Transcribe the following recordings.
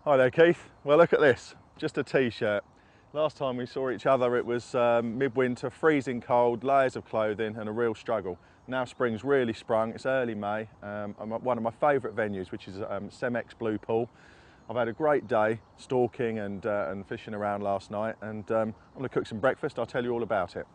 Hi there, Keith. Well, look at this, just a t-shirt. Last time we saw each other it was midwinter, freezing cold, layers of clothing and a real struggle. Now spring's really sprung, it's early May. I'm at one of my favourite venues, which is Cemex Blue Pool. I've had a great day stalking and fishing around last night, and I'm going to cook some breakfast. I'll tell you all about it.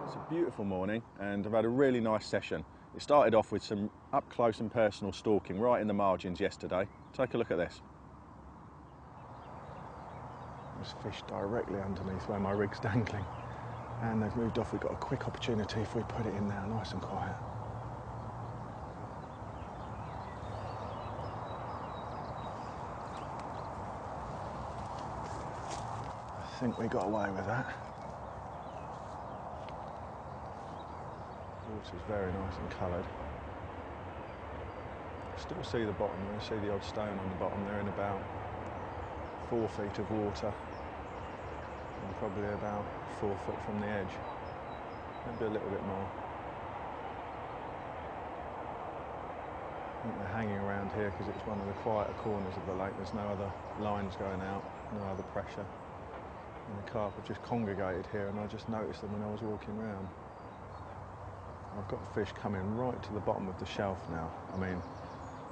It's a beautiful morning and I've had a really nice session. It started off with some up close and personal stalking right in the margins yesterday. Take a look at this. There's fish directly underneath where my rig's dangling, and they've moved off. We've got a quick opportunity if we put it in now, nice and quiet. I think we got away with that. Water's very nice and coloured. Still see the bottom there, see the odd stone on the bottom. They're in about 4 feet of water and probably about 4 foot from the edge, maybe a little bit more. I think they're hanging around here because it's one of the quieter corners of the lake. There's no other lines going out, no other pressure, and the carp have just congregated here, and I just noticed them when I was walking around. I've got fish coming right to the bottom of the shelf now. I mean,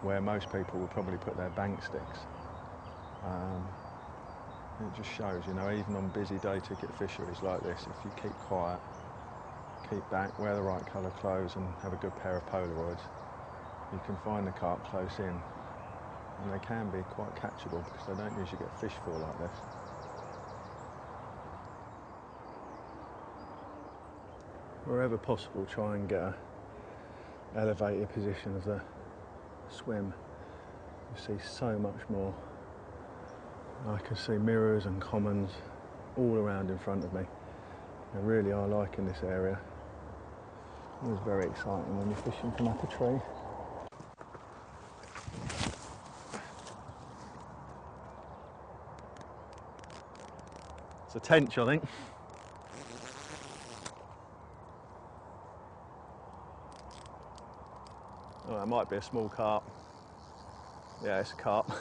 where most people would probably put their bank sticks. It just shows, you know, even on busy day ticket fisheries like this, if you keep quiet, keep back, wear the right colour clothes and have a good pair of Polaroids, you can find the carp close in, and they can be quite catchable because they don't usually get fished for like this. Wherever possible, try and get a elevated position of the swim. You see so much more. I can see mirrors and commons all around in front of me. I really are liking this area. It was very exciting when you're fishing from up a tree. It's a tench, I think. Oh, that might be a small carp. Yeah, it's a carp.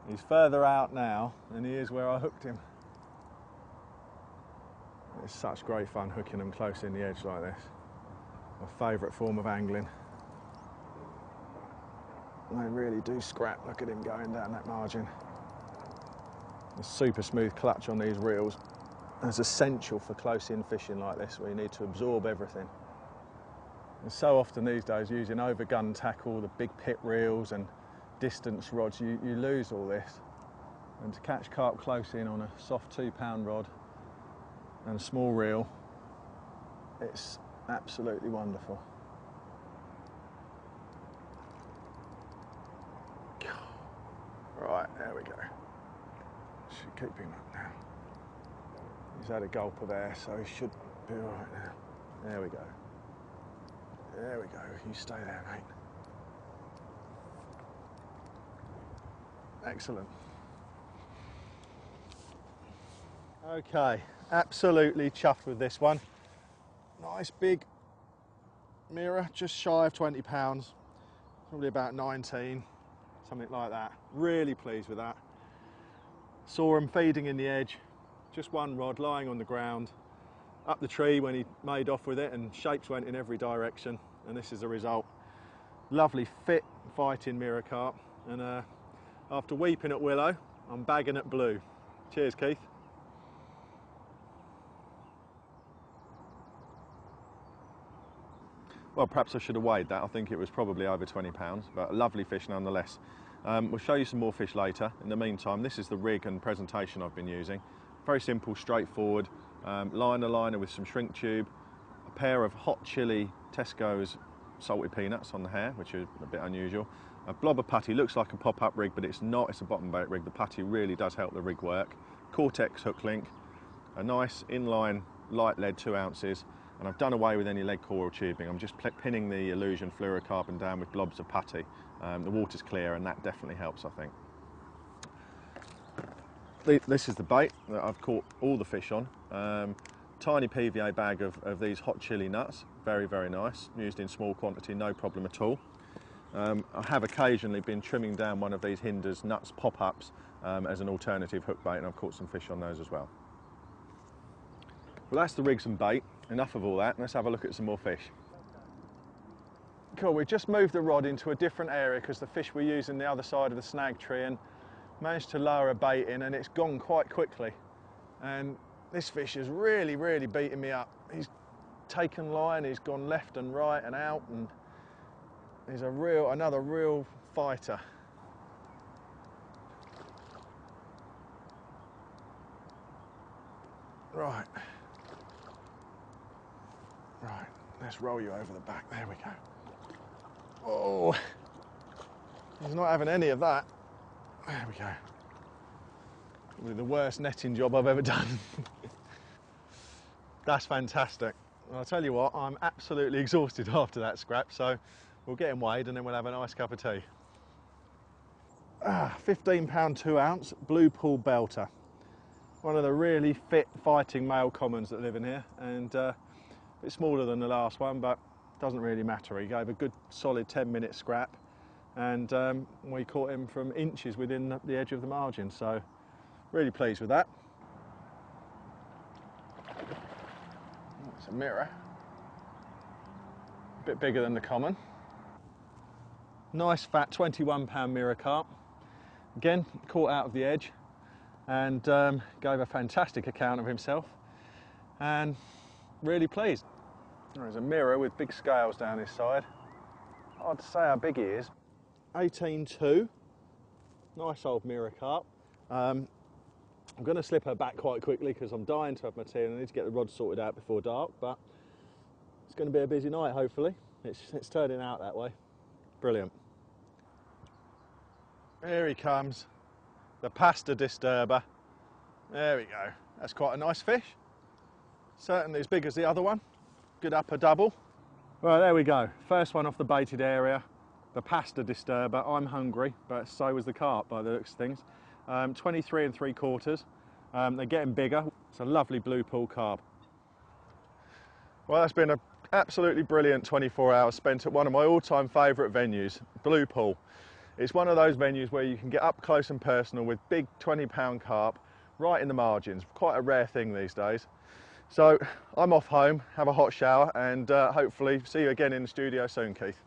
He's further out now than he is where I hooked him. It's such great fun hooking them close in the edge like this. My favourite form of angling. They really do scrap. Look at him going down that margin. A super smooth clutch on these reels is essential for close in fishing like this, where you need to absorb everything. And so often these days, using overgun tackle, the big pit reels and distance rods, you lose all this. And to catch carp close in on a soft 2-pound rod and a small reel, it's absolutely wonderful. Right, there we go. Should keep him up now. He's had a gulp of air, so he should be all right now. There we go. There we go. You stay there, mate. Excellent. Okay, absolutely chuffed with this one. Nice big mirror, just shy of 20 pounds, probably about 19, something like that. Really pleased with that. Saw him feeding in the edge, just one rod lying on the ground, up the tree when he made off with it, and shapes went in every direction, and this is the result. Lovely fit fighting mirror carp, and after weeping at willow, I'm bagging at blue. Cheers, Keith. Well, perhaps I should have weighed that. I think it was probably over 20 pounds, but a lovely fish nonetheless. We'll show you some more fish later. In the meantime, this is the rig and presentation I've been using. Very simple, straightforward. Liner with some shrink tube, a pair of hot chili Tesco's salted peanuts on the hair, which is a bit unusual. A blobber putty, looks like a pop-up rig, but it's not, it's a bottom bait rig. The putty really does help the rig work. Cortex hook link, a nice inline light lead 2 ounces, and I've done away with any lead coral tubing. I'm just pinning the Illusion fluorocarbon down with blobs of putty. The water's clear and that definitely helps, I think. This is the bait that I've caught all the fish on. Tiny PVA bag of these hot chili nuts, very, very nice, used in small quantity, no problem at all. I have occasionally been trimming down one of these Hinders nuts pop-ups as an alternative hook bait, and I've caught some fish on those as well. Well, that's the rigs and bait. Enough of all that. Let's have a look at some more fish. Cool, we've just moved the rod into a different area because the fish were using the other side of the snag tree, and managed to lower a bait in, and it's gone quite quickly. And this fish is really, really beating me up. He's taken line, he's gone left and right and out, and he's another real fighter. Right, let's roll you over the back. There we go. Oh, he's not having any of that. There we go. Probably the worst netting job I've ever done. That's fantastic. Well, I'll tell you what, I'm absolutely exhausted after that scrap, so we'll get him weighed and then we'll have a nice cup of tea. 15 £, 2 ounce blue pool belter. One of the really fit fighting male commons that live in here, and a bit smaller than the last one, but doesn't really matter. He gave a good solid 10-minute scrap, and we caught him from inches within the edge of the margin, so really pleased with that. It's a mirror, a bit bigger than the common. Nice fat 21 £, mirror carp. Again, caught out of the edge, and gave a fantastic account of himself, and really pleased. There's a mirror with big scales down his side. Hard to say how big he is. 18.2, nice old mirror carp. I'm going to slip her back quite quickly because I'm dying to have my tea and I need to get the rod sorted out before dark, but it's going to be a busy night, hopefully. It's turning out that way. Brilliant. Here he comes, the pasta disturber. There we go. That's quite a nice fish. Certainly as big as the other one. Good upper double. Well, there we go. First one off the baited area, the pasta disturber. I'm hungry, but so was the carp by the looks of things. 23 3/4. They're getting bigger. It's a lovely blue pool carp. Well, that's been an absolutely brilliant 24 hours spent at one of my all-time favourite venues, Blue Pool. It's one of those venues where you can get up close and personal with big 20 £, carp right in the margins. Quite a rare thing these days. So I'm off home, have a hot shower, and hopefully see you again in the studio soon, Keith.